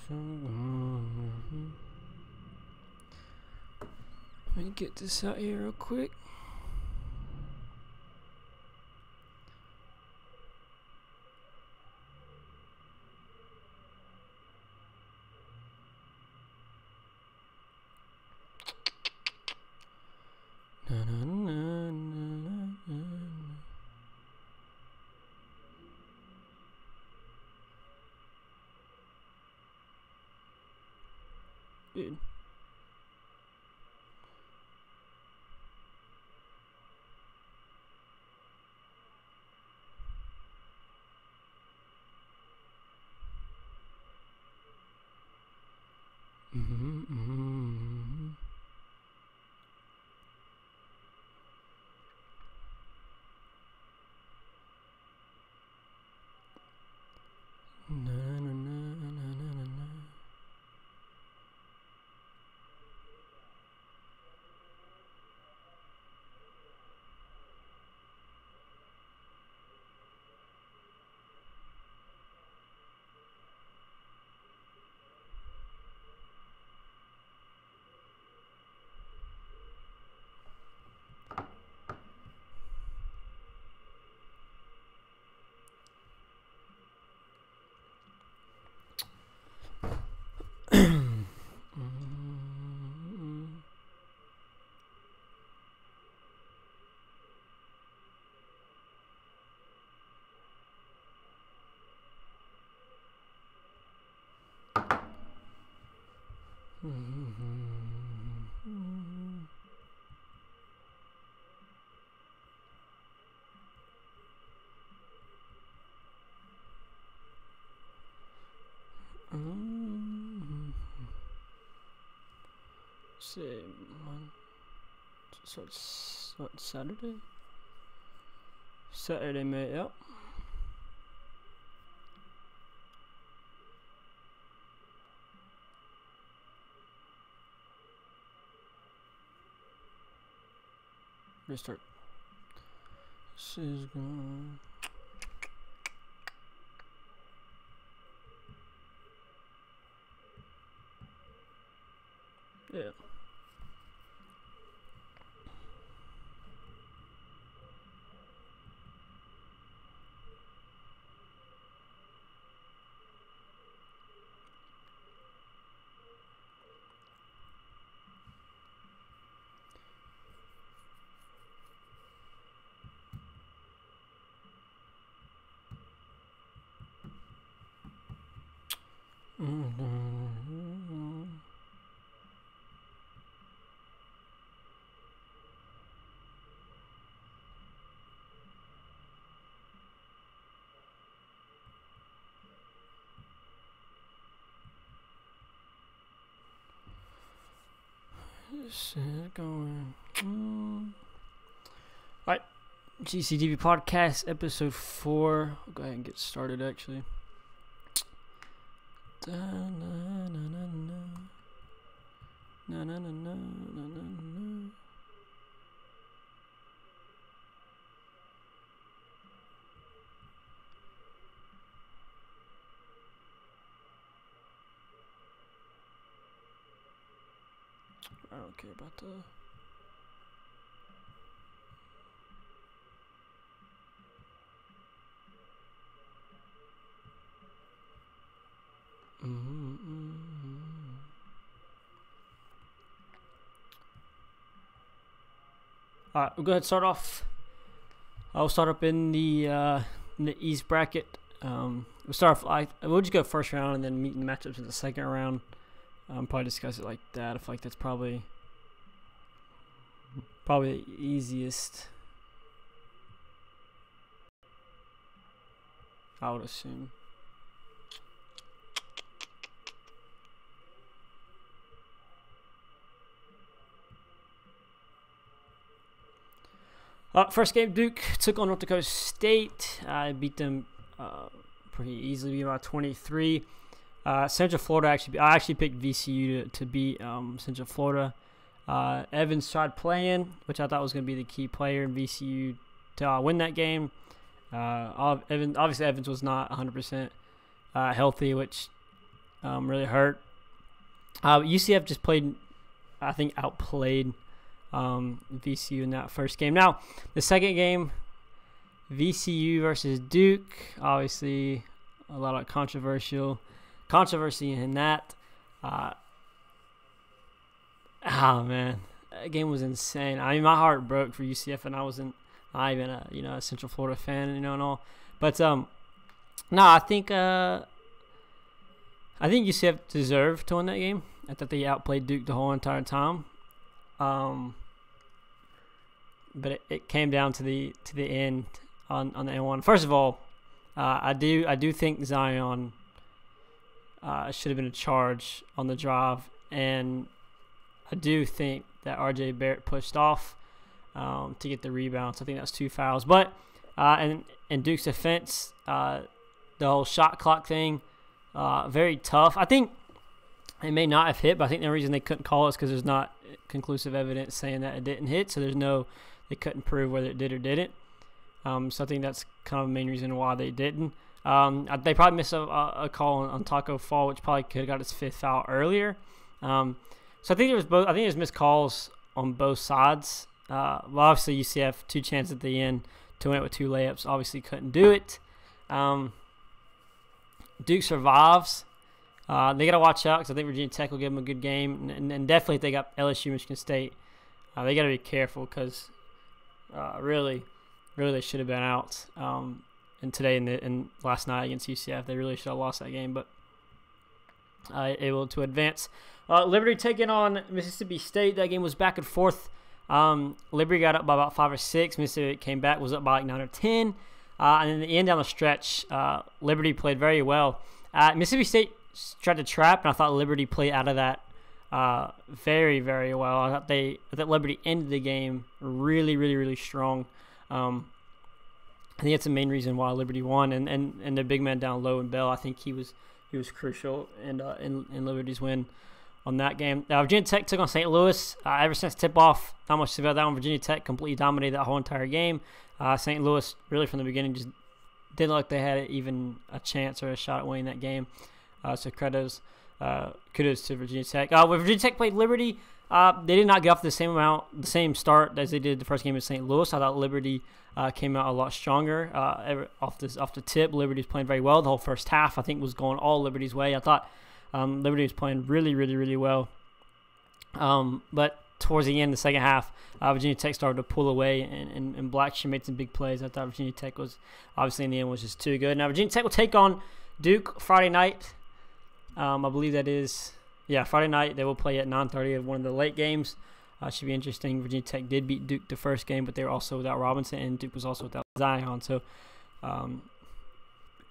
Let me get this out here real quick. Dude. See, so it's what, Saturday? Saturday, mate, yep. Restart. This is going. Yeah. This is going. Alright, GCTV Podcast, episode 4. I'll go ahead and get started actually. I don't care about the Alright, we'll go ahead and start off. I'll start up in the East bracket. We'll start off. We'll just go first round and then meet in the matchups in the second round. Probably discuss it like that. I feel like that's probably the easiest. I would assume. First game, Duke took on North Dakota State. I beat them pretty easily, about 23. Central Florida I actually picked VCU to beat Central Florida. Evans tried playing, which I thought was going to be the key player in VCU to win that game. Obviously Evans was not 100% healthy, which really hurt. UCF just played, I think, outplayed VCU in that first game. Now, the second game, VCU versus Duke, obviously a lot of controversy in that. Man, that game was insane. I mean, my heart broke for UCF, and I wasn't even a Central Florida fan, and all. But no, I think UCF deserved to win that game. I thought they outplayed Duke the whole entire time. But it came down to the end on the N1. First of all, I do think Zion should have been a charge on the drive, and I do think that R.J. Barrett pushed off to get the rebound. So I think that's 2 fouls. But in Duke's defense, the whole shot clock thing, very tough. I think it may not have hit, but I think the reason they couldn't call it is because there's not conclusive evidence saying that it didn't hit. So they couldn't prove whether it did or didn't. So I think that's kind of the main reason why they didn't. They probably missed a call on Taco Fall, which probably could have got his 5th foul earlier. So I think there was both. I think there's missed calls on both sides. Well, obviously UCF 2 chances at the end to win it with 2 layups. Obviously couldn't do it. Duke survives. They got to watch out because I think Virginia Tech will give them a good game, and definitely if they got LSU, Michigan State, they got to be careful because really they should have been out. And today and last night against UCF, they really should have lost that game, but able to advance. Liberty taking on Mississippi State. That game was back and forth. Liberty got up by about 5 or 6. Mississippi came back, was up by like 9 or 10. And in the end down the stretch, Liberty played very well. Mississippi State tried to trap, and I thought Liberty played out of that very, very well. I thought Liberty ended the game really, really, really strong. I think that's the main reason why Liberty won, and their big man down low in Bell, I think he was crucial in Liberty's win on that game. Virginia Tech took on St. Louis. Ever since tip-off, not much about that one. Virginia Tech completely dominated that whole entire game. St. Louis, really from the beginning, just didn't look like they had even a chance or a shot at winning that game. So kudos to Virginia Tech. When Virginia Tech played Liberty, they did not get off the same start as they did the first game in St. Louis. I thought Liberty came out a lot stronger off the tip. Liberty was playing very well. The whole first half, I think, was going all Liberty's way. I thought Liberty was playing really, really, really well. But towards the end, the second half, Virginia Tech started to pull away, and Blackshear made some big plays. I thought Virginia Tech was, obviously in the end, was just too good. Now, Virginia Tech will take on Duke Friday night. I believe that is, Friday night. They will play at 9:30 of one of the late games. Should be interesting. Virginia Tech did beat Duke the first game, but they were also without Robinson, and Duke was also without Zion. So,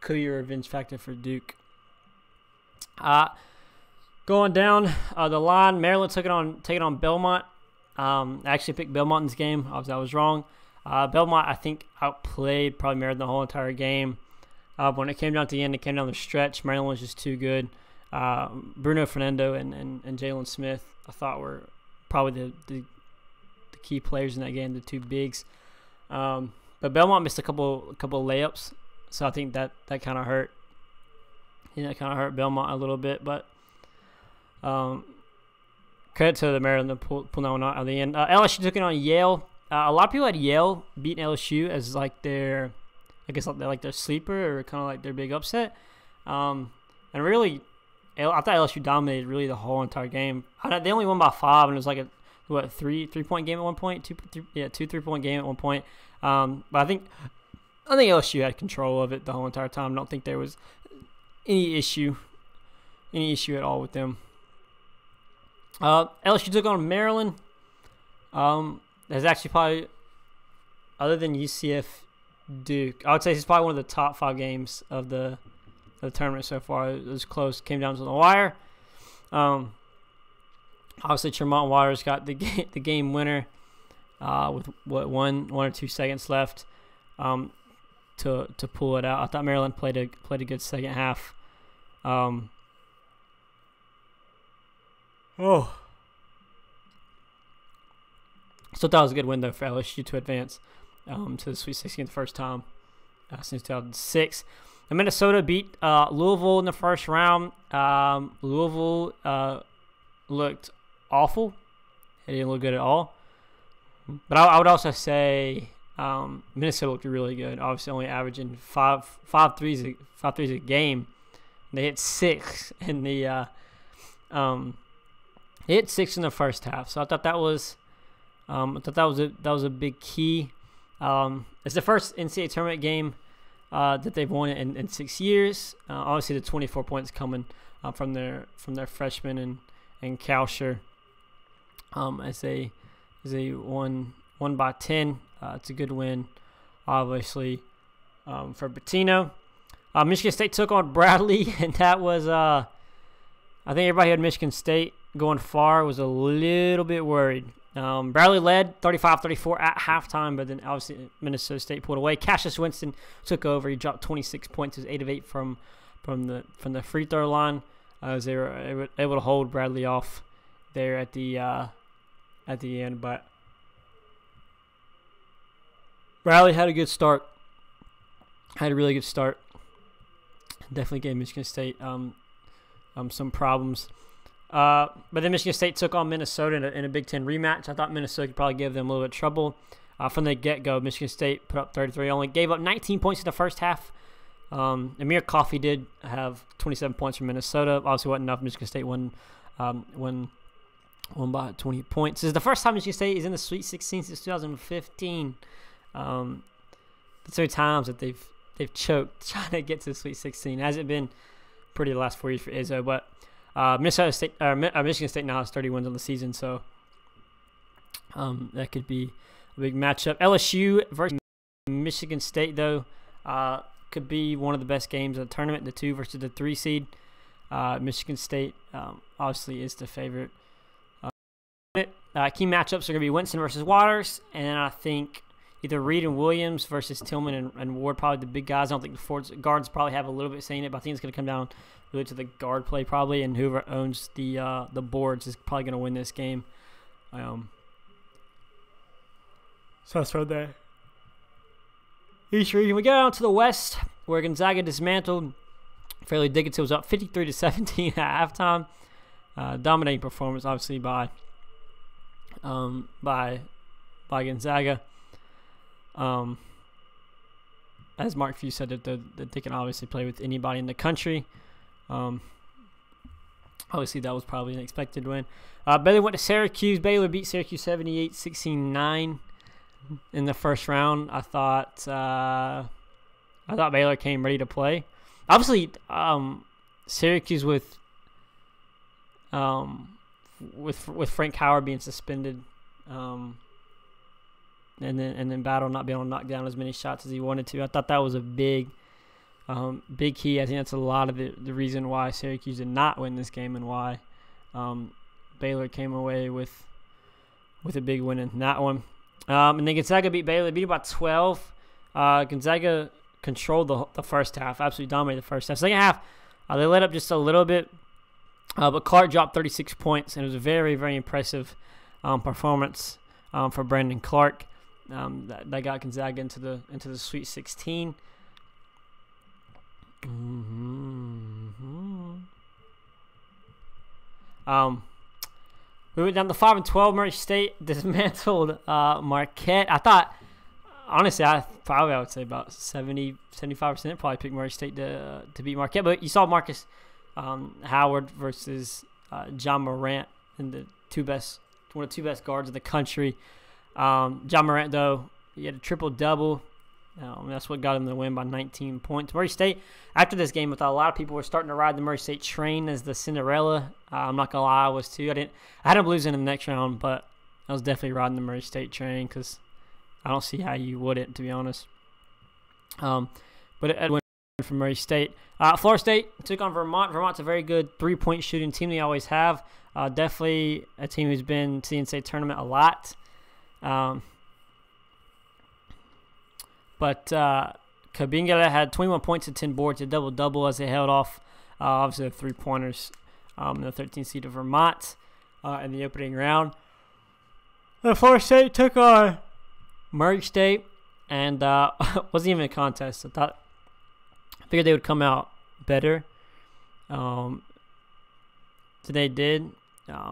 could be a revenge factor for Duke. Going down the line, Maryland taking on Belmont. I actually picked Belmont in this game. Obviously, I was wrong. Belmont, I think, outplayed probably Maryland the whole entire game. When it came down to the end, it came down the stretch. Maryland was just too good. Bruno Fernando and Jalen Smith, I thought, were probably the key players in that game, the two bigs. But Belmont missed a couple layups, so I think that kind of hurt. That kind of hurt Belmont a little bit, but credit to the Maryland to pull that one out at the end. LSU took it on Yale. A lot of people had Yale beating LSU as like their, I guess like their sleeper or kind of like their big upset. And really, I thought LSU dominated really the whole entire game. They only won by 5, and it was like a 3-point game at one point, 2 3-point game at one point. But I think LSU had control of it the whole entire time. I don't think there was any issue at all with them. LSU took on Maryland. There's actually probably, other than UCF, Duke, I would say it's probably one of the top 5 games of the tournament so far. It was close, came down to the wire. Obviously Tremont Waters got the game winner with one or 2 seconds left to pull it out. I thought Maryland played a good second half. Still thought it was a good win though for LSU to advance to the Sweet 16 the first time since 2006. Minnesota beat Louisville in the first round. Louisville looked awful. It didn't look good at all. But I would also say Minnesota looked really good. Obviously, only averaging five threes a game. They hit 6 in the they hit 6 in the first half. So I thought that was a big key. It's the first NCAA tournament game that they've won in 6 years. Obviously, the 24 points coming from their freshman and Kalsher. As they won by 10. It's a good win, obviously, for Pitino. Michigan State took on Bradley, and that was I think everybody had Michigan State going far. Was a little bit worried. Bradley led 35-34 at halftime, but then obviously Minnesota State pulled away. Cassius Winston took over. He dropped 26 points. He was 8 of 8 from the free throw line. As they were able to hold Bradley off there at the end, but Bradley had a good start. Had a really good start. Definitely gave Michigan State some problems. But then Michigan State took on Minnesota in a Big Ten rematch. I thought Minnesota could probably give them a little bit of trouble. From the get-go, Michigan State put up 33. Only gave up 19 points in the first half. Amir Coffey did have 27 points from Minnesota. Obviously wasn't enough. Michigan State won by 20 points. This is the first time Michigan State is in the Sweet 16 since 2015. The 2 times that they've choked trying to get to the Sweet 16. Hasn't been pretty the last 4 years for Izzo, but Michigan State now has 30 wins on the season, so that could be a big matchup. LSU versus Michigan State, though, could be one of the best games of the tournament. The 2 versus the 3 seed. Michigan State obviously is the favorite. Key matchups are going to be Winston versus Waters, and then I think either Reed and Williams versus Tillman and Ward, probably the big guys. I don't think the guards probably have a little bit saying it, but I think it's going to come down really to the guard play probably, and whoever owns the boards is probably going to win this game. So that's right there. East region. We go down to the West, where Gonzaga dismantled. Fairleigh Dickinson was up 53-17 at halftime. Dominating performance, obviously, by Gonzaga. As Mark Few said, that they can obviously play with anybody in the country. Obviously, that was probably an expected win. Baylor went to Syracuse. Baylor beat Syracuse 78-69 in the first round. I thought Baylor came ready to play. Obviously, Syracuse with Frank Howard being suspended, and then Battle not being able to knock down as many shots as he wanted to. I thought that was a big key. I think that's a lot of the reason why Syracuse did not win this game and why Baylor came away with a big win in that one. And then Gonzaga beat Baylor. They beat about 12. Gonzaga controlled the first half, absolutely dominated the first half. Second half, they let up just a little bit, but Clark dropped 36 points, and it was a very, very impressive performance for Brandon Clark. That got Gonzaga into the Sweet 16. We went down to 5-12. Murray State dismantled Marquette. I thought, honestly, I would say about 75% probably picked Murray State to beat Marquette. But you saw Marcus Howard versus John Morant in one of the two best guards in the country. John Morant, though, he had a triple-double. That's what got him the win by 19 points. Murray State, after this game, I thought a lot of people were starting to ride the Murray State train as the Cinderella. I'm not going to lie, I was too. I had them losing in the next round, but I was definitely riding the Murray State train because I don't see how you wouldn't, to be honest. But it went from Murray State. Florida State took on Vermont. Vermont's a very good three-point shooting team. They always have. Definitely a team who's been to the NCAA tournament a lot. But Kabinga had 21 points and 10 boards, a double-double as they held off, obviously, the three-pointers, the 13th seed of Vermont in the opening round. Florida State took on Murray State, and wasn't even a contest. I thought figured they would come out better than they did.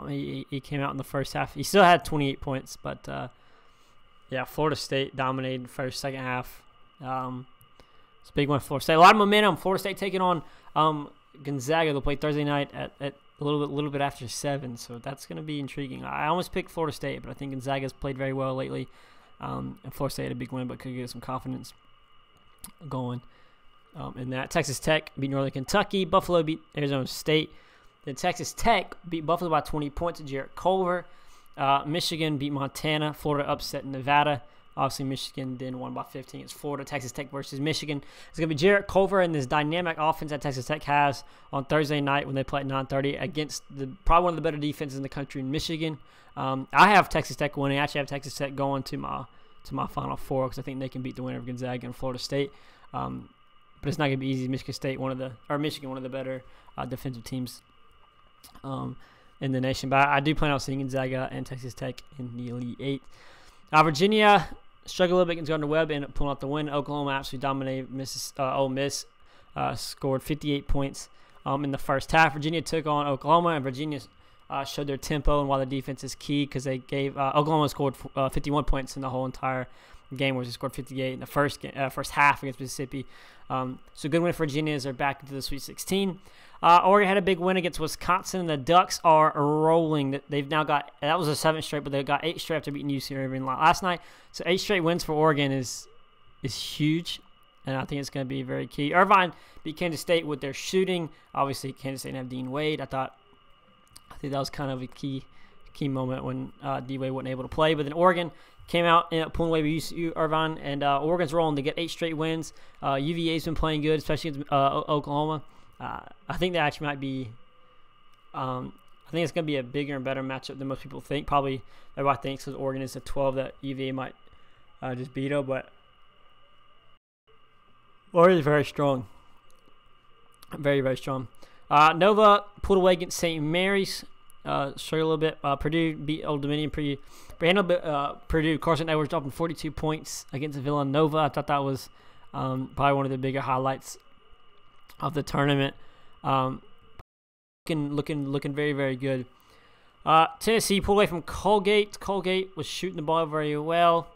He came out in the first half. He still had 28 points, but yeah, Florida State dominated first, second half. It's a big one for Florida State. A lot of momentum. Florida State taking on Gonzaga. They'll play Thursday night at a little bit after 7, so that's going to be intriguing. I almost picked Florida State, but I think Gonzaga's played very well lately. And Florida State had a big win, but could get some confidence going in that. Texas Tech beat Northern Kentucky. Buffalo beat Arizona State. Then Texas Tech beat Buffalo by 20 points to Jarrett Culver. Michigan beat Montana. Florida upset Nevada. Obviously, Michigan then won by 15 against Florida. Texas Tech versus Michigan. It's going to be Jarrett Culver and this dynamic offense that Texas Tech has on Thursday night when they play at 9:30 against probably one of the better defenses in the country in Michigan. I have Texas Tech winning. I actually have Texas Tech going to my Final Four because I think they can beat the winner of Gonzaga and Florida State. But it's not going to be easy. Michigan, one of the better defensive teams in the nation. But I do plan on seeing Gonzaga and Texas Tech in the Elite Eight. Virginia struggled a little bit against Gardner Webb, ended up pulling out the win. Oklahoma absolutely dominated Ole Miss, scored 58 points in the first half. Virginia took on Oklahoma, and Virginia showed their tempo and why the defense is key because they gave Oklahoma scored 51 points in the whole entire game, where they scored 58 in the first half against Mississippi. So good win for Virginia as they're back into the Sweet 16. Oregon had a big win against Wisconsin. The Ducks are rolling. They've now got, that was a 7th straight, but they've got 8 straight after beating UC Irvine last night. So 8 straight wins for Oregon is huge, and I think it's going to be very key. Irvine beat Kansas State with their shooting. Obviously, Kansas State didn't have Dean Wade. I think that was kind of a key moment when D Wade wasn't able to play. But then Oregon came out and pulling away with UC Irvine, and Oregon's rolling to get 8 straight wins. UVA's been playing good, especially against Oklahoma. I think that actually might be I think it's going to be a bigger and better matchup than most people think. Probably everybody thinks because Oregon is a 12 that UVA might just beat them, but Oregon is very strong. Very, very strong. Nova pulled away against St. Mary's. Struggled a little bit. Purdue beat Old Dominion pretty handled, but Purdue. Carson Edwards dropping 42 points against Villanova. I thought that was probably one of the bigger highlights of the tournament. Looking very, very good. Tennessee pulled away from Colgate. Colgate was shooting the ball very well.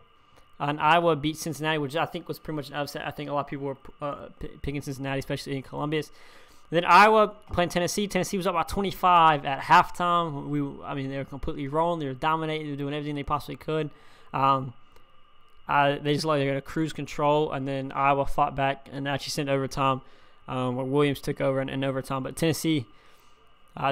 And Iowa beat Cincinnati, which I think was pretty much an upset. I think a lot of people were picking Cincinnati, especially in Columbus. Then Iowa playing Tennessee. Tennessee was up by 25 at halftime. They were completely rolling. They were dominating. They were doing everything they possibly could. They just like they're going to cruise control, and then Iowa fought back and actually sent overtime, where Williams took over in overtime. But Tennessee,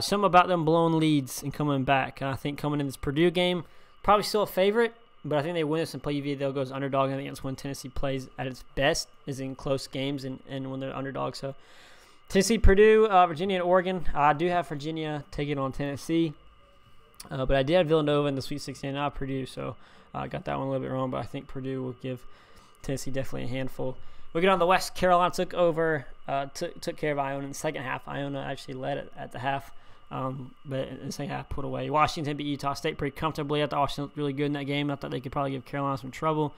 something about them blowing leads and coming back. And I think coming in this Purdue game, probably still a favorite, but I think they win this and play UVA. They'll go as underdog. I think that's when Tennessee plays at its best, is in close games and when they're underdogs. So Tennessee, Purdue, Virginia, and Oregon. I do have Virginia taking on Tennessee, but I did have Villanova in the Sweet 16, not Purdue, so I got that one a little bit wrong, but I think Purdue will give Tennessee definitely a handful. We get on the West. Carolina took care of Iona in the second half. Iona actually led at the half, but in the second half put away. Washington beat Utah State pretty comfortably. I thought Washington looked really good in that game. I thought they could probably give Carolina some trouble.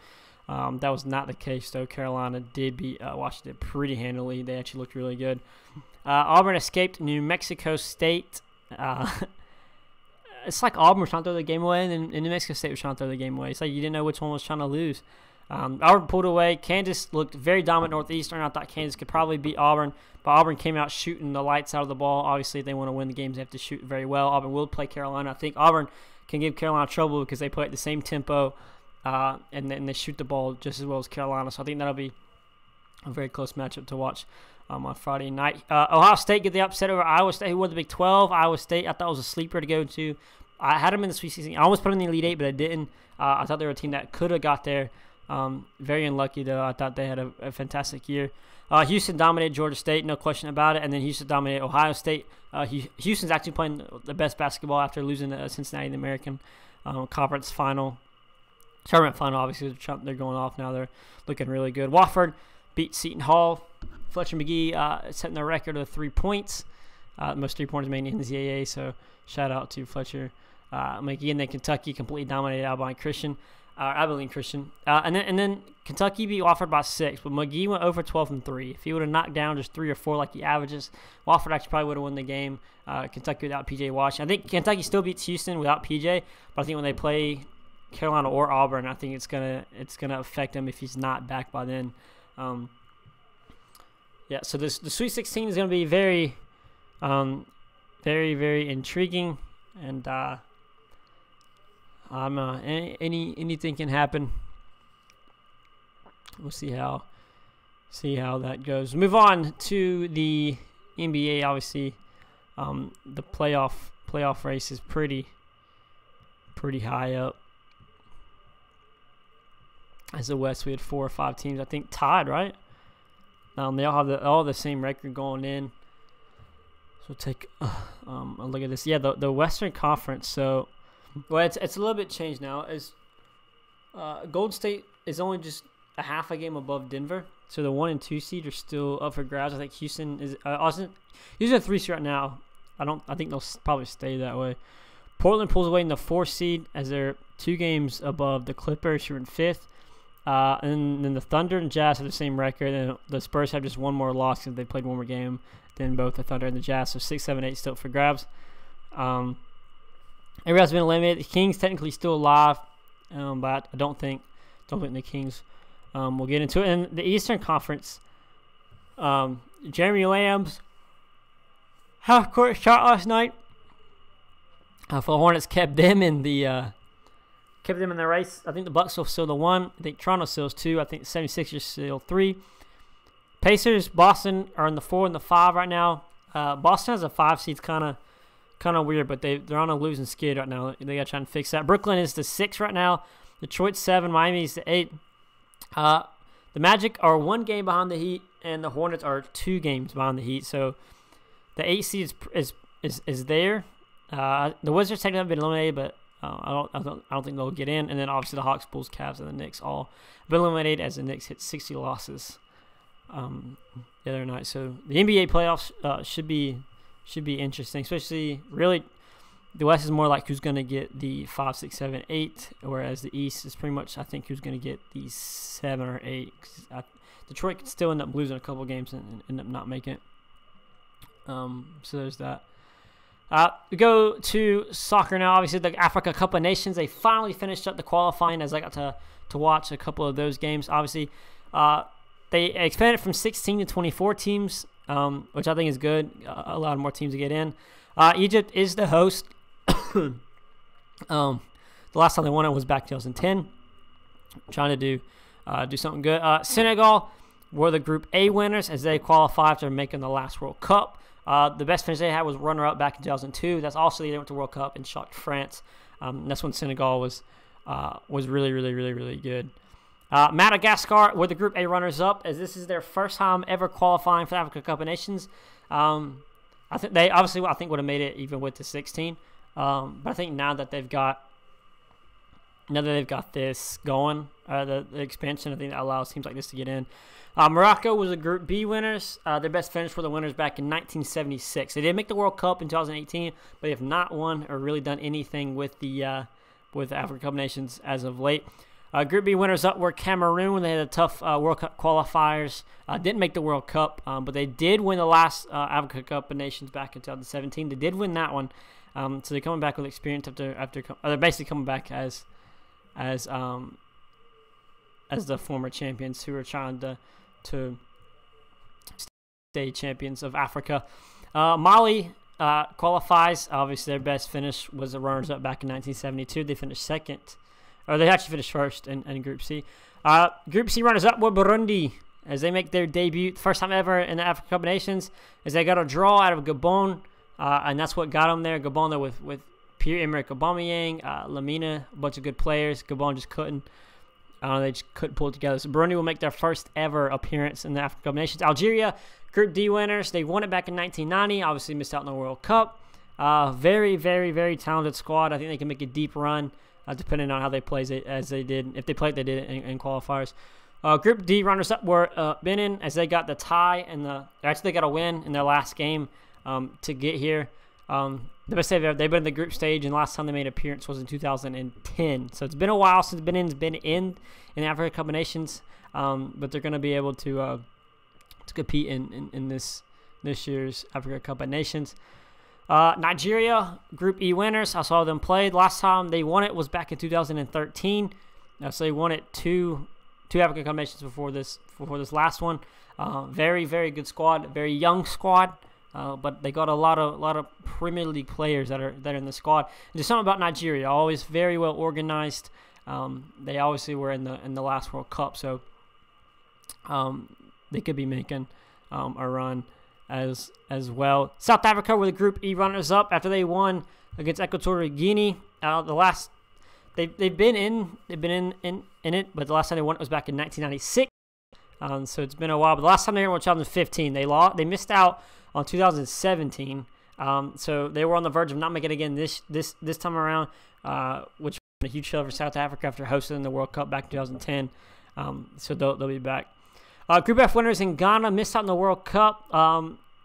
That was not the case, though. Carolina did beat Washington pretty handily. They actually looked really good. Auburn escaped New Mexico State. It's like Auburn was trying to throw the game away, and New Mexico State was trying to throw the game away. It's like you didn't know which one was trying to lose. Auburn pulled away. Kansas looked very dominant Northeastern. I thought Kansas could probably beat Auburn, but Auburn came out shooting the lights out of the ball. Obviously, if they want to win the games, they have to shoot very well. Auburn will play Carolina. I think Auburn can give Carolina trouble because they play at the same tempo, and then they shoot the ball just as well as Carolina. So I think that'll be a very close matchup to watch on Friday night. Ohio State get the upset over Iowa State, who won the Big 12. Iowa State, I thought was a sleeper to go to. I had them in the Sweet 16. I almost put them in the Elite Eight, but I didn't. I thought they were a team that could have got there. Very unlucky, though. I thought they had a fantastic year. Houston dominated Georgia State, no question about it. And then Houston dominated Ohio State. Houston's actually playing the best basketball after losing to Cincinnati in the American Conference Final. Tournament Final, obviously. They're going off now. They're looking really good. Wofford beat Seton Hall. Fletcher McGee setting the record of 3 points. Most 3-pointers made in the NCAA, so shout out to Fletcher McGee. And then Kentucky completely dominated Alabama Christian. Abilene Christian. And then Kentucky beat Wofford by 6, but McGee went over 12 and 3. If he would have knocked down just 3 or 4 like he averages, Wofford actually probably would have won the game. Kentucky without PJ Washington. I think Kentucky still beats Houston without PJ, but I think when they play Carolina or Auburn, I think it's gonna affect him if he's not back by then. Yeah, so the Sweet 16 is gonna be very, very, very intriguing, and anything can happen. We'll see how that goes. Move on to the NBA. Obviously, the playoff race is pretty high up. As the West, we had 4 or 5 teams, I think, tied, right? They all have all the same record going in. So take a look at this. Yeah, the Western Conference. So, well, it's a little bit changed now. As Golden State is only just a half a game above Denver, so the 1 and 2 seed are still up for grabs. I think Houston is Houston's a 3 seed right now. I think they'll probably stay that way. Portland pulls away in the 4 seed as they're 2 games above the Clippers, who are in 5th. And then the Thunder and Jazz have the same record, and the Spurs have just one more loss because they played one more game than both the Thunder and the Jazz. So 6, 7, 8 still up for grabs. Everybody has been eliminated. The Kings technically still alive, but I don't think the Kings will get into it. And the Eastern Conference, Jeremy Lamb's half-court shot last night for the Hornets kept them in the race. I think the Bucks will still the 1. I think Toronto still is 2. I think the 76ers still 3. Pacers, Boston are in the 4 and the 5 right now. Boston has a 5 seed, kind of weird, but they're on a losing skid right now. They got to try and fix that. Brooklyn is the 6 right now. Detroit's 7. Miami is the 8. The Magic are 1 game behind the Heat, and the Hornets are 2 games behind the Heat. So the 8 seed is there. The Wizards technically have been eliminated, but I don't think they'll get in. And then obviously the Hawks, Bulls, Cavs, and the Knicks all been eliminated as the Knicks hit 60 losses the other night. So the NBA playoffs should be interesting, especially really the West is more like who's going to get the 5, 6, 7, 8, whereas the East is pretty much I think who's going to get the 7 or 8. Detroit could still end up losing a couple games and end up not making it. So there's that. We go to soccer now. Obviously, the Africa Cup of Nations, they finally finished up the qualifying as I got to watch a couple of those games. Obviously, they expanded from 16 to 24 teams, which I think is good. A lot more teams to get in. Egypt is the host. The last time they won it was back in 2010. Trying to do something good. Senegal were the Group A winners as they qualified after making the last World Cup. The best finish they had was runner-up back in 2002. That's also they went to World Cup and shocked France. That's when Senegal was really, really, really, really good. Madagascar were the Group A runners-up as this is their first time ever qualifying for the Africa Cup of Nations. I think they obviously would have made it even with the 16. But I think now that they've got this going, the expansion, I think that allows teams like this to get in. Morocco was the Group B winners. Their best finish were the winners back in 1976. They did make the World Cup in 2018, but they have not won or really done anything with the Africa Cup of Nations as of late. Group B winners up were Cameroon. They had a tough World Cup qualifiers. Didn't make the World Cup, but they did win the last Africa Cup of Nations back in 2017. They did win that one. So they're coming back with experience after they're basically coming back as the former champions who are trying to stay champions of Africa. Mali qualifies. Obviously, their best finish was the runners-up back in 1972. They finished second. Or they actually finished first in Group C. Group C runners-up were Burundi as they make their debut, first time ever in the Africa Cup of Nations, as they got a draw out of Gabon, and that's what got them there. Gabon there with Pierre-Emerick Aubameyang, Lamina, a bunch of good players. Gabon just couldn't. They just couldn't pull it together. So Burundi will make their first ever appearance in the Africa Cup of Nations. Algeria, Group D winners. They won it back in 1990. Obviously missed out on the World Cup. Very, very, very talented squad. I think they can make a deep run, depending on how they play as they did. If they played, they did in qualifiers. Group D runners-up were Benin as they got the tie actually they got a win in their last game to get here. The best they've been in the group stage, and last time they made an appearance was in 2010. So it's been a while since Benin's been in the Africa Cup of Nations, but they're going to be able to compete in this year's Africa Cup of Nations. Nigeria, Group E winners. I saw them play. Last time they won it was back in 2013. So they won it two Africa Cup of Nations before this last one. Very, very good squad. Very young squad. But they got a lot of Premier League players that are in the squad. And there's something about Nigeria, always very well organized. They obviously were in the last World Cup, so they could be making a run as well. South Africa were the Group E runners up after they won against Equatorial Guinea. They've been in it, but the last time they won it was back in 1996. So it's been a while. But the last time they won 2015, they missed out on 2017. So they were on the verge of not making it again this time around, which was a huge failure for South Africa after hosting the World Cup back in 2010. So they'll be back. Group F winners in Ghana missed out on the World Cup.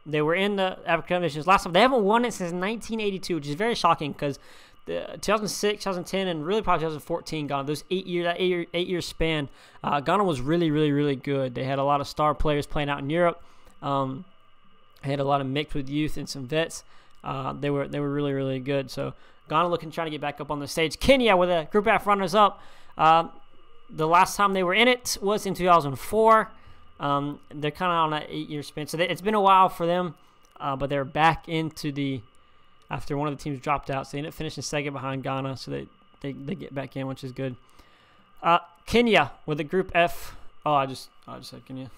They were in the African Cup of Nations last time. They haven't won it since 1982, which is very shocking because 2006, 2010, and really probably 2014 Ghana, those 8 year span, Ghana was really, really, really good. They had a lot of star players playing out in Europe. They had a lot of mixed with youth and some vets. They were really, really good. So Ghana trying to get back up on the stage. Kenya with the Group F runners up. The last time they were in it was in 2004. They're kind of on that 8 year span. So it's been a while for them, but they're back into after one of the teams dropped out. So they ended up finishing second behind Ghana. So they get back in, which is good. Kenya with the Group F. Oh, I just said Kenya.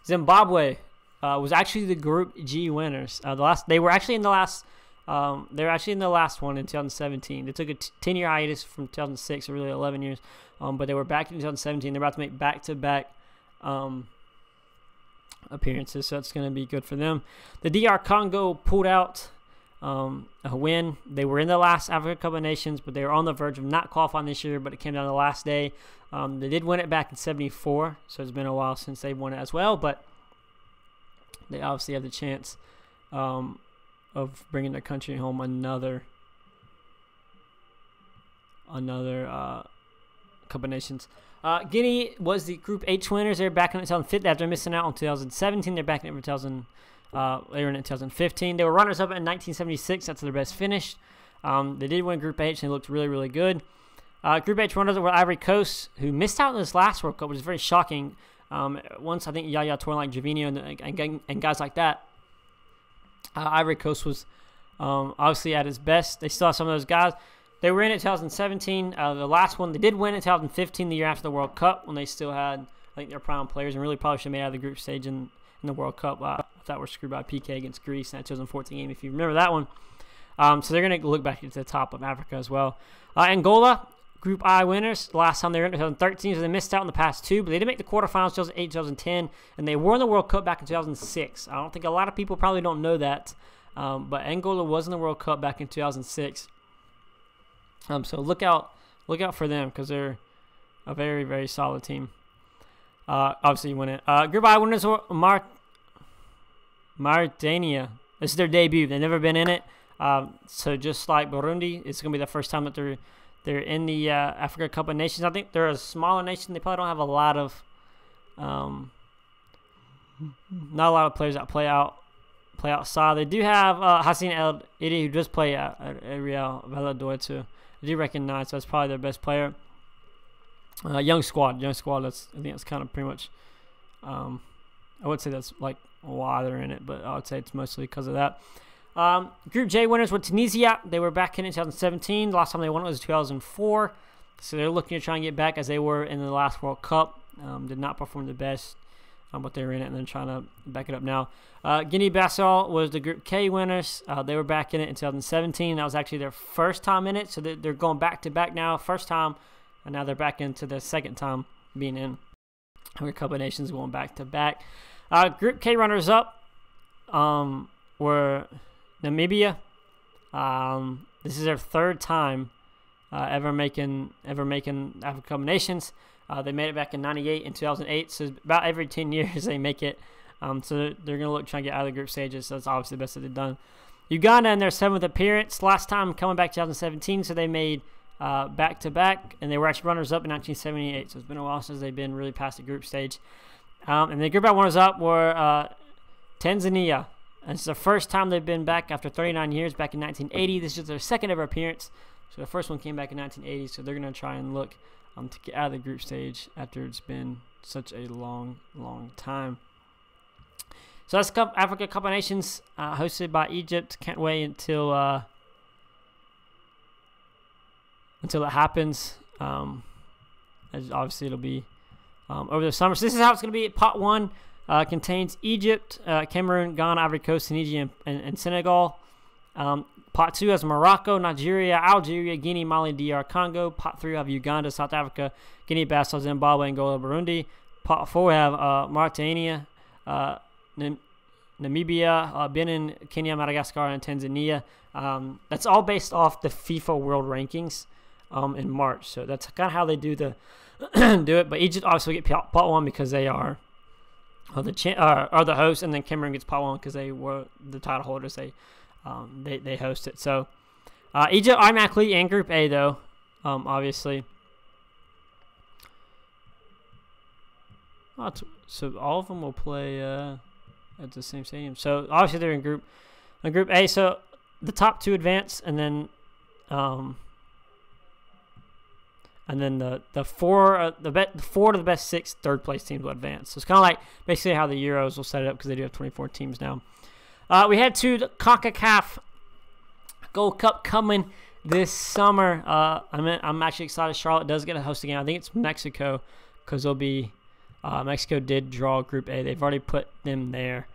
Zimbabwe was actually the Group G winners. They were actually in the last. They were actually in the last one in 2017. They took a 10-year hiatus from 2006, so really 11 years. But they were back in 2017. They're about to make back-to-back appearances, so it's going to be good for them. The DR Congo pulled out a win. They were in the last Africa Cup of Nations, but they were on the verge of not qualifying this year, but it came down to the last day. They did win it back in 74, so it's been a while since they've won it as well, but they obviously have the chance of bringing their country home another Cup of Nations. Guinea was the Group H winners. They're back in 2015 after missing out on 2017. They're back in it for they were in 2015. They were runners up in 1976. That's their best finish. They did win Group H, and they looked really, really good. Group H runners were Ivory Coast, who missed out in this last World Cup, which is very shocking. Once I think Yaya Toure, like Javinho and guys like that, Ivory Coast was obviously at its best. They still have some of those guys. They were in it 2017. The last one, they did win in 2015, the year after the World Cup, when they still had, I think, their prime players, and really probably should have made out of the group stage in the World Cup. I thought we're screwed by PK against Greece in that 2014 game, if you remember that one. So they're going to look back at the top of Africa as well. Angola, Group I winners. Last time they were in 2013, so they missed out in the past two, but they did make the quarterfinals 2008, 2010, and they won the World Cup back in 2006. I don't think a lot of people probably don't know that, but Angola was in the World Cup back in 2006. So look out for them because they're a very, very solid team. Obviously, you win it. Group I winners were Mauritania. This is their debut. They've never been in it. So just like Burundi, it's going to be the first time that they're in the Africa Cup of Nations. I think they're a smaller nation. They probably don't have a lot of not a lot of players that play outside. They do have Hassan El Idi, who does play at Real Valladolid too. I do recognize that's probably their best player. Young squad. I think that's kind of pretty much. I would say that's like why they're in it, but I would say it's mostly because of that. Group J winners were Tunisia. They were back in 2017. The last time they won it was 2004. So they're looking to try and get back as they were in the last World Cup. Did not perform the best, but they were in it and then trying to back it up now. Guinea-Bissau was the Group K winners. They were back in it in 2017. That was actually their first time in it. So they're going back-to-back now. First time, and now they're back into the second time being in. A couple of nations going back-to-back. Group K runners-up were Namibia. This is their third time ever making Africa Cup of Nations. They made it back in 98 and 2008. So about every 10 years they make it. So they're going to try and get out of the group stages. So that's obviously the best that they've done. Uganda in their 7th appearance. Last time coming back 2017, so they made back-to-back, and they were actually runners-up in 1978. So it's been a while since they've been really past the group stage. And the group A runners-up were Tanzania. And it's the first time they've been back after 39 years, back in 1980. This is their second ever appearance. So the first one came back in 1980, so they're going to try and look to get out of the group stage after it's been such a long time. So that's Africa Cup of Nations, hosted by Egypt. Can't wait until it happens. As obviously it'll be over the summer. So this is how it's going to be. Pot 1 contains Egypt, Cameroon, Ghana, Ivory Coast, Tunisia, and Senegal. Pot 2 has Morocco, Nigeria, Algeria, Guinea, Mali, DR Congo. Pot 3 have Uganda, South Africa, Guinea-Bissau, Zimbabwe, Angola, Burundi. Pot 4 we have Mauritania, Namibia, Benin, Kenya, Madagascar, and Tanzania. That's all based off the FIFA World Rankings in March. So that's kind of how they do it. But Egypt obviously get pot 1 because they are the host, and then Cameroon gets pot 1 because they were the title holders. They host it. So Egypt automatically in Group A though, obviously. So all of them will play at the same stadium. So obviously they're in Group A. So the top 2 advance, and then the 4 to the best 6 third place teams will advance. So it's kind of like basically how the Euros will set it up, because they do have 24 teams now. We had 2 CONCACAF Gold Cup coming this summer. I'm actually excited. Charlotte does get a host again. I think it's Mexico, because they'll be Mexico did draw Group A. They've already put them there.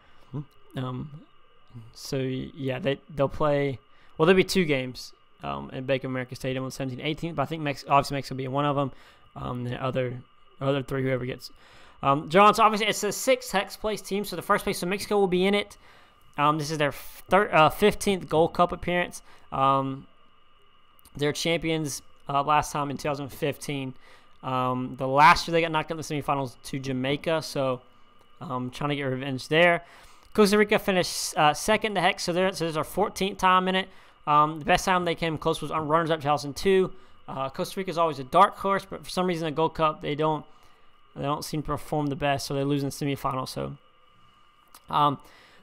So yeah, they'll play. Well, there'll be 2 games at Bank of America Stadium on 17th, 18th. But I think obviously Mexico will be in one of them. The other 3, whoever gets drawn. So obviously it's a 6 hex place team. So the first place, so Mexico will be in it. This is their 15th Gold Cup appearance. They're champions last time in 2015. The last year they got knocked out in the semifinals to Jamaica, so trying to get revenge there. Costa Rica finished second to hex, so there's our 14th time in it. The best time they came close was on runners-up 2002. Costa Rica is always a dark horse, but for some reason in the Gold Cup they don't seem to perform the best, so they lose in the semifinals. So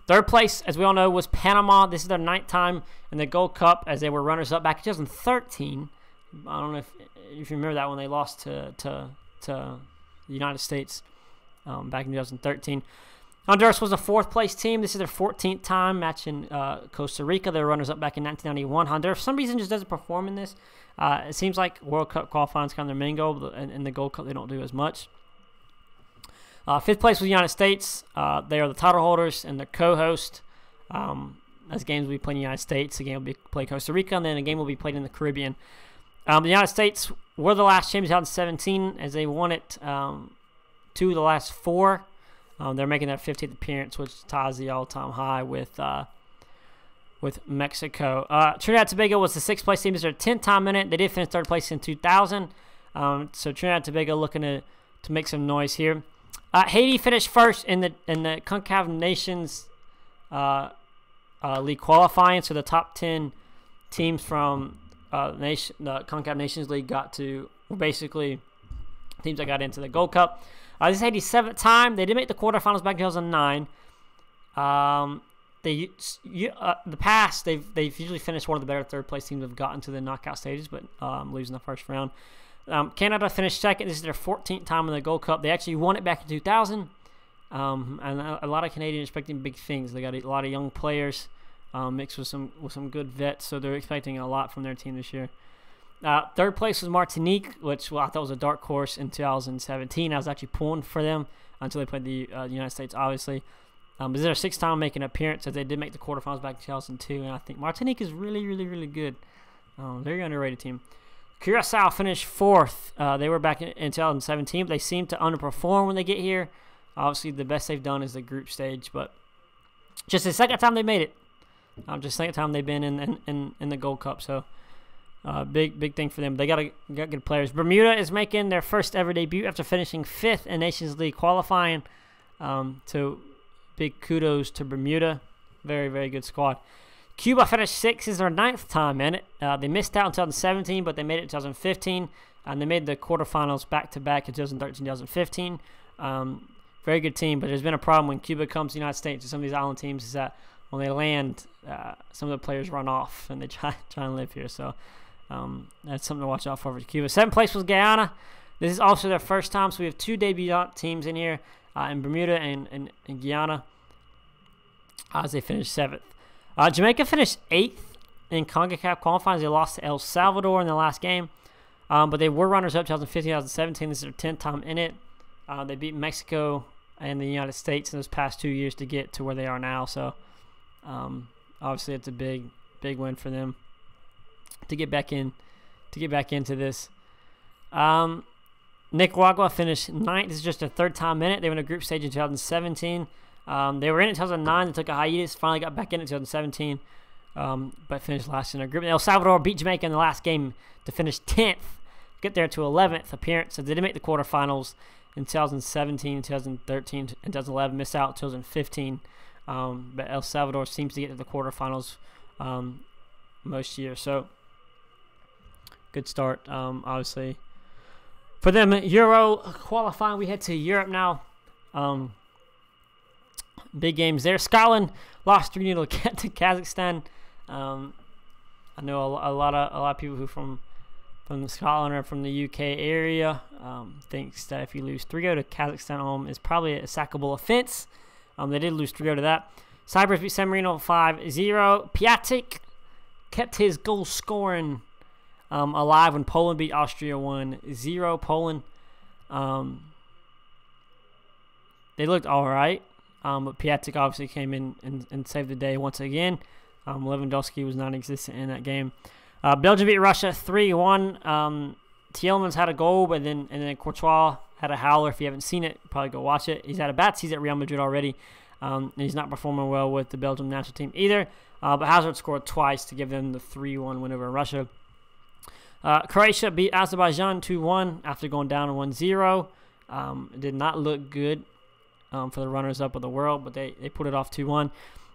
third place, as we all know, was Panama. This is their 9th time in the Gold Cup, as they were runners-up back in 2013. I don't know if you remember that one. They lost to the United States back in 2013. Honduras was a 4th place team. This is their 14th time matching Costa Rica. They were runners-up back in 1991. Honduras, for some reason, just doesn't perform in this. It seems like World Cup qualifying is kind of their main goal, but in the Gold Cup they don't do as much. 5th place was the United States. They are the title holders and the co-host. As games will be played in the United States, a game will be played in Costa Rica, and then a game will be played in the Caribbean. The United States were the last champions out in 2017, as they won it 2 of the last 4. They're making their 15th appearance, which ties the all-time high with Mexico. Trinidad and Tobago was the 6th place team. This is their 10th time in it. They did finish 3rd place in 2000. So Trinidad and Tobago looking to make some noise here. Haiti finished first in the CONCACAF Nations League qualifying. So the top 10 teams from the CONCACAF Nations League got to basically teams that got into the Gold Cup. This is Haiti's 7th time. They did make the quarterfinals back in 2009. The past they've usually finished one of the better 3rd place teams that have gotten to the knockout stages, but losing the first round. Canada finished 2nd. This is their 14th time in the Gold Cup. They actually won it back in 2000. And a lot of Canadians expecting big things. They got a lot of young players mixed with some good vets, so they're expecting a lot from their team this year. 3rd place was Martinique, which I thought was a dark horse in 2017. I was actually pulling for them until they played the United States, obviously. This is their 6th time making an appearance, as they did make the quarterfinals back in 2002, and I think Martinique is really, really, really good. Very underrated team. Curacao finished 4th. They were back in 2017, but they seem to underperform when they get here. Obviously, the best they've done is the group stage, but just the 2nd time they made it. Just the 2nd time they've been in the Gold Cup, so big thing for them. They got good players. Bermuda is making their first ever debut after finishing 5th in Nations League qualifying. So big kudos to Bermuda. Very, very good squad. Cuba finished 6th. This is their 9th time in it. They missed out in 2017, but they made it in 2015. And they made the quarterfinals back-to-back in 2013, 2015. Very good team, but there's been a problem when Cuba comes to the United States, to some of these island teams, is that when they land, some of the players run off and they try and live here. So that's something to watch out for Cuba. 7th place was Guyana. This is also their first time, so we have 2 debutant teams in here, in Bermuda and Guyana, as they finished 7th. Jamaica finished 8th in CONCACAF qualifying. They lost to El Salvador in the last game, but they were runners-up 2015, 2017. This is their 10th time in it. They beat Mexico and the United States in those past 2 years to get to where they are now. So obviously it's a big win for them to get back into this. Nicaragua finished 9th. This is just their 3rd time in it. They won a group stage in 2017. They were in it in 2009. They took a hiatus. Finally got back in it in 2017, but finished last in their group. El Salvador beat Jamaica in the last game to finish 10th, get there to 11th appearance. So they did make the quarterfinals in 2017, 2013, and 2011. Missed out in 2015. But El Salvador seems to get to the quarterfinals most years. So good start, obviously. For them, Euro qualifying, we head to Europe now. Big games there. Scotland lost 3-0 to Kazakhstan. I know a lot of people who from Scotland or from the UK area thinks that if you lose 3-0 to Kazakhstan home, is probably a sackable offense. They did lose 3-0 to that. Cyprus beat San Marino 5-0. Piatek kept his goal scoring alive when Poland beat Austria 1-0. Poland, they looked all right, but Piatek obviously came in and saved the day once again. Lewandowski was non-existent in that game. Belgium beat Russia 3-1. Tielemans had a goal, and then Courtois had a howler. If you haven't seen it, probably go watch it. He's had a bad season at Real Madrid already. And he's not performing well with the Belgium national team either. But Hazard scored twice to give them the 3-1 win over Russia. Croatia beat Azerbaijan 2-1 after going down 1-0. It did not look good for the runners-up of the world, but they put it off 2-1.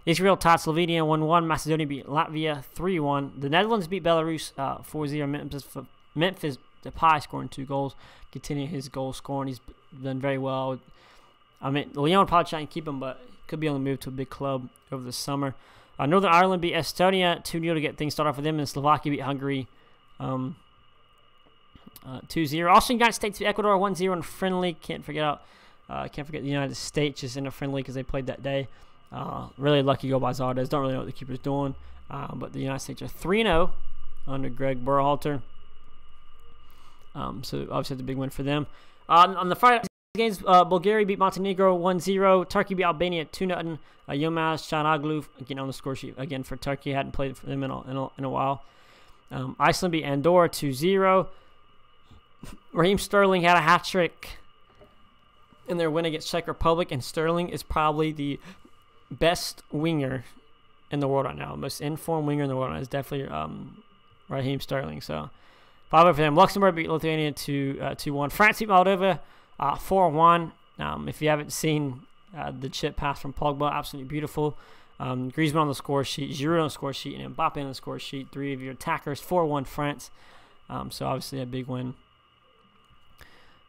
Israel tied Slovenia 1-1. Macedonia beat Latvia 3-1. The Netherlands beat Belarus 4-0. Memphis Depay scoring 2 goals, continuing his goal scoring. He's done very well. I mean, Lyon probably trying to keep him, but could be on the move to a big club over the summer. Northern Ireland beat Estonia 2-0 to get things started for them, and Slovakia beat Hungary 2-0. Also, United States beat Ecuador 1-0 in friendly. Can't forget the United States just in a friendly because they played that day. Really lucky goal by Zardes. Don't really know what the keeper's doing, but the United States are 3-0 under Greg Berhalter. So obviously it's a big win for them. On the Friday games, Bulgaria beat Montenegro 1-0. Turkey beat Albania 2-0. Yilmaz Canoglu again on the score sheet again for Turkey. Hadn't played for them in a while. Iceland beat Andorra 2-0. Raheem Sterling had a hat trick in their win against Czech Republic, and Sterling is probably the best winger in the world right now. Most informed winger in the world right now is definitely Raheem Sterling. So 5-0 for them. Luxembourg beat Lithuania 2-1. France beat Moldova 4-1. If you haven't seen the chip pass from Pogba, absolutely beautiful. Griezmann on the score sheet, Giroud on the score sheet, and Mbappe on the score sheet. 3 of your attackers. 4-1 France. So obviously a big win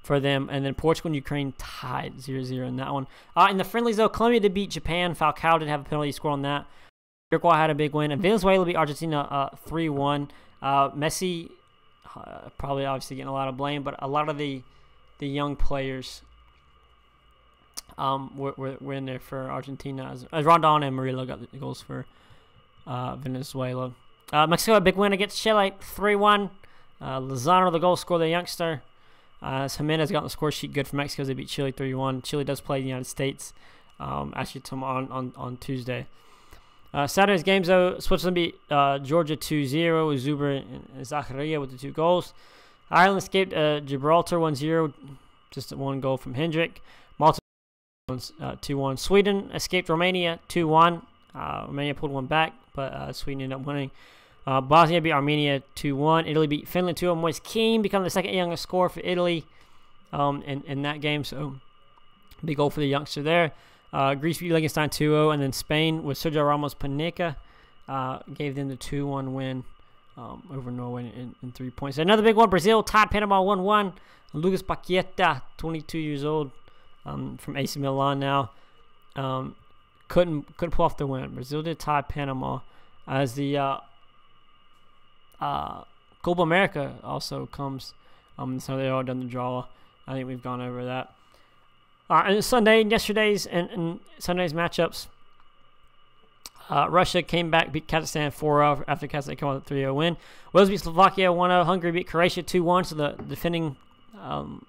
for them. And then Portugal and Ukraine tied 0-0 in that one. In the friendlies, though, Colombia did beat Japan. Falcao did have a penalty score on that. Uruguay had a big win. And Venezuela beat Argentina 3-1. Messi probably obviously getting a lot of blame, but a lot of the young players were in there for Argentina. As Rondon and Murillo got the goals for Venezuela. Mexico had a big win against Chile 3-1. Lozano, the goal scorer, the youngster. Jimenez got on the score sheet good for Mexico as they beat Chile 3-1. Chile does play the United States actually on Tuesday. Saturday's games, though, Switzerland beat Georgia 2-0 with Zuber and Zakaria with the 2 goals. Ireland escaped Gibraltar 1-0, just 1 goal from Hendrick. Malta 2-1. Sweden escaped Romania 2-1. Romania pulled 1 back, but Sweden ended up winning. Bosnia beat Armenia 2-1. Italy beat Finland 2-1. Moise Kean become the second youngest scorer for Italy in that game, so big goal for the youngster there. Greece beat Liechtenstein 2-0, and then Spain with Sergio Ramos Paneca gave them the 2-1 win over Norway in 3 points. Another big one, Brazil tied Panama 1-1. Lucas Paqueta, 22 years old, from AC Milan now. Couldn't pull off the win. Brazil did tie Panama, as the Copa America also comes. So they all done the draw. I think we've gone over that. And yesterday's and Sunday's matchups. Russia came back, beat Kazakhstan 4-0 after Kazakhstan came out with a 3-0 win. Wales beat Slovakia 1-0. Hungary beat Croatia 2-1. So the defending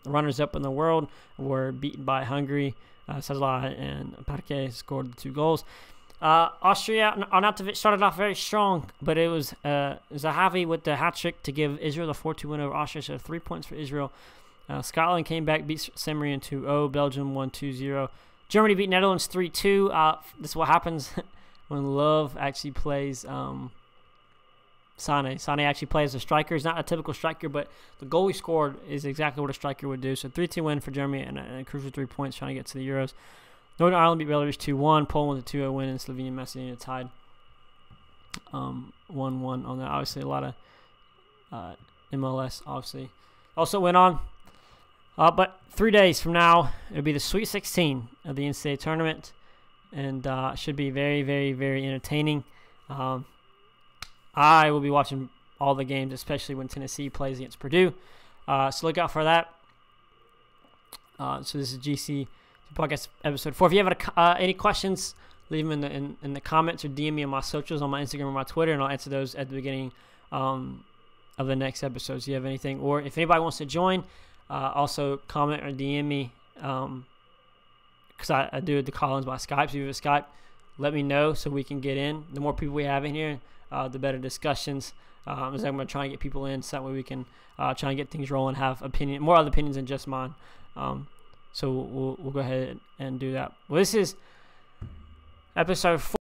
runners-up in the world were beaten by Hungary. Sazla and Parke scored the 2 goals. Austria, Arnautovic started off very strong, but it was Zahavi with the hat-trick to give Israel the 4-2 win over Austria, so 3 points for Israel. Scotland came back, beat San Marino 2-0. Belgium won 2-0. Germany beat Netherlands 3-2. This is what happens when Love actually plays Sane. Sane actually plays a striker. He's not a typical striker, but the goal he scored is exactly what a striker would do. So 3-2 win for Germany and a crucial 3 points trying to get to the Euros. Northern Ireland beat Belarus 2-1. Poland with a 2-0 win, and Slovenia and Macedonia tied 1-1 on that. Obviously, a lot of MLS, obviously. Also went on. But 3 days from now, it'll be the Sweet 16 of the NCAA tournament, and should be very, very, very entertaining. I will be watching all the games, especially when Tennessee plays against Purdue. So look out for that. So this is GC Podcast episode 4. If you have any questions, leave them in the comments or DM me on my socials, on my Instagram or my Twitter, and I'll answer those at the beginning of the next episode. So you have anything, or if anybody wants to join, also comment or DM me, because I do the call-ins by Skype. So if you have Skype, let me know so we can get in. The more people we have in here, the better discussions. I'm going to try and get people in so that way we can try and get things rolling, have more other opinions than just mine. So we'll go ahead and do that. Well, this is episode 4.